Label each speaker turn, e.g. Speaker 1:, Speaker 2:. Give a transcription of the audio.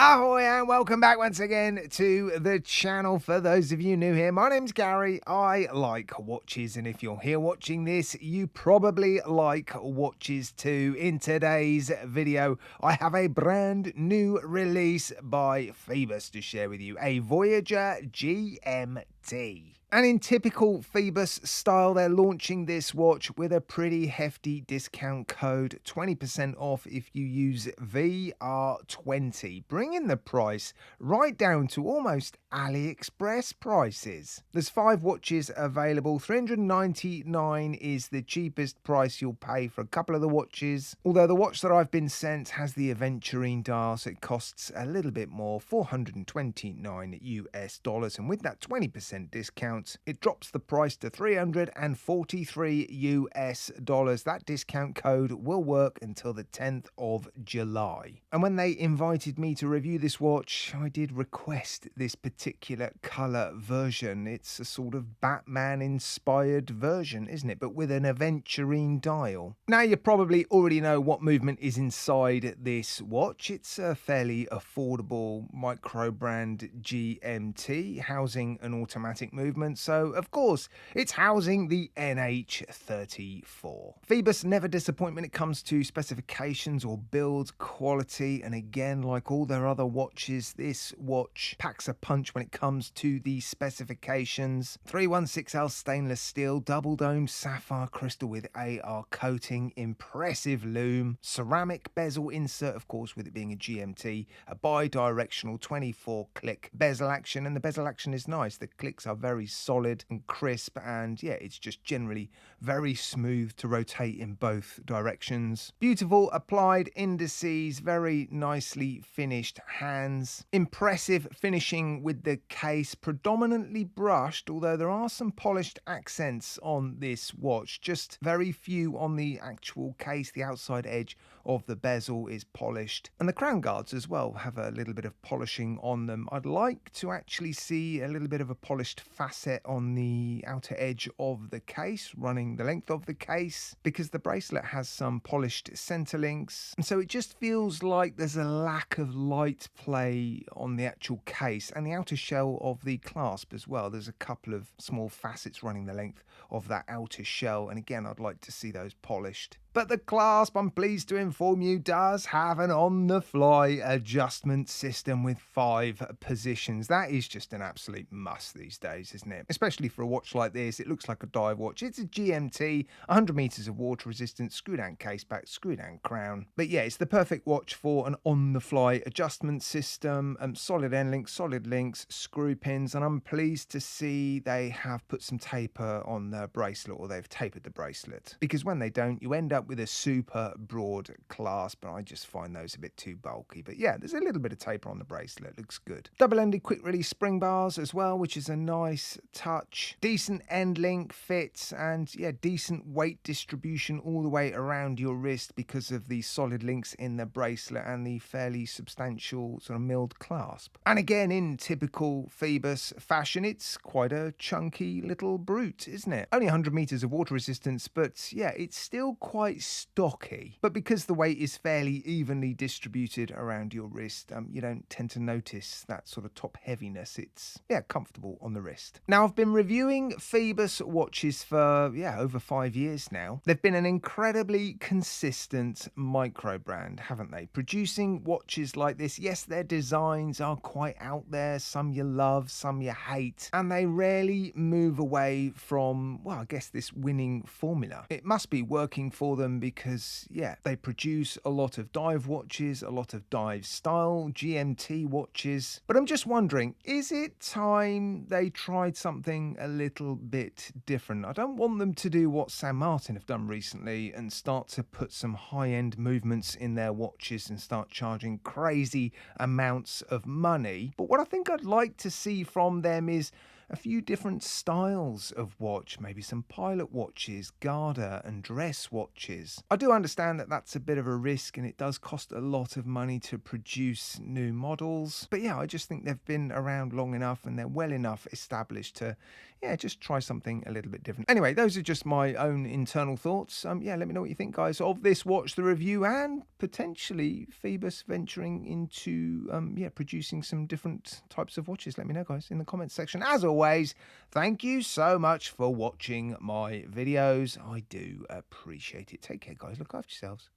Speaker 1: Ahoy and welcome back once again to the channel. For those of you new here, my name's Gary. I like watches, and if you're here watching this, you probably like watches too. In today's video, I have a brand new release by Feebas to share with you, a Voyager GMT. And in typical Phoibos style, they're launching this watch with a pretty hefty discount code, 20% off if you use VR20, bringing the price right down to almost AliExpress prices. There's 5 watches available. $399 is the cheapest price you'll pay for a couple of the watches, although the watch that I've been sent has the aventurine dial, so it costs a little bit more, $429 US, and with that 20% discount, it drops the price to $343 US. That discount code will work until the 10th of July. And when they invited me to review this watch, I did request this particular color version. It's a sort of Batman-inspired version, isn't it? But with an aventurine dial. Now, you probably already know what movement is inside this watch. It's a fairly affordable micro-brand GMT, housing an automatic movement. So, of course, it's housing the NH34. Feebas never disappoint when it comes to specifications or build quality, and again, like all their other watches, this watch packs a punch when it comes to the specifications. 316L stainless steel, double dome sapphire crystal with AR coating, impressive lume, ceramic bezel insert, of course, with it being a GMT, a bi-directional 24-click bezel action, and the bezel action is nice. The clicks are very solid and crisp, and yeah, it's just generally very smooth to rotate in both directions. Beautiful applied indices, very nicely finished hands, impressive finishing with the case, predominantly brushed, although there are some polished accents on this watch, just very few on the actual case. The outside edge of the bezel is polished, and the crown guards as well have a little bit of polishing on them. I'd like to actually see a little bit of a polished facet on the outer edge of the case, running the length of the case, because the bracelet has some polished center links, and so it just feels like there's a lack of light play on the actual case and the outer shell of the clasp as well. There's a couple of small facets running the length of that outer shell, and again, I'd like to see those polished. But the clasp, I'm pleased to inform you, does have an on-the-fly adjustment system with 5 positions. That is just an absolute must these days, isn't it? Especially for a watch like this. It looks like a dive watch. It's a GMT, 100 meters of water resistance, screw-down case back, screw-down crown. But yeah, it's the perfect watch for an on-the-fly adjustment system. Solid end links, solid links, screw pins, and I'm pleased to see they have put some taper on the bracelet, or they've tapered the bracelet. Because when they don't, you end up with a super broad clasp, and I just find those a bit too bulky. But yeah, there's a little bit of taper on the bracelet, looks good. Double-ended quick release spring bars as well, which is a nice touch. Decent end link fits, and yeah, decent weight distribution all the way around your wrist because of the solid links in the bracelet and the fairly substantial sort of milled clasp. And again, in typical Feebas fashion, it's quite a chunky little brute, isn't it? Only 100 meters of water resistance, but yeah, it's still quite stocky. But because the weight is fairly evenly distributed around your wrist, you don't tend to notice that sort of top heaviness. It's comfortable on the wrist. Now, I've been reviewing Feebas watches for over 5 years now. They've been an incredibly consistent micro brand, haven't they? Producing watches like this. Yes, their designs are quite out there. Some you love, some you hate, and they rarely move away from, well, I guess this winning formula. It must be working for them because, yeah, they produce a lot of dive watches, a lot of dive style GMT watches. But I'm just wondering, is it time they tried something a little bit different? I don't want them to do what San Martin have done recently and start to put some high-end movements in their watches and start charging crazy amounts of money. But what I think I'd like to see from them is a few different styles of watch, maybe some pilot watches, Garter and dress watches. I do understand that that's a bit of a risk and it does cost a lot of money to produce new models. But yeah, I just think they've been around long enough and they're well enough established to, yeah, just try something a little bit different. Anyway, those are just my own internal thoughts. Yeah, let me know what you think, guys, of this watch, the review, and potentially Phoebus venturing into, yeah, producing some different types of watches. Let me know, guys, in the comments section. As always, thank you so much for watching my videos. I do appreciate it. Take care, guys. Look after yourselves.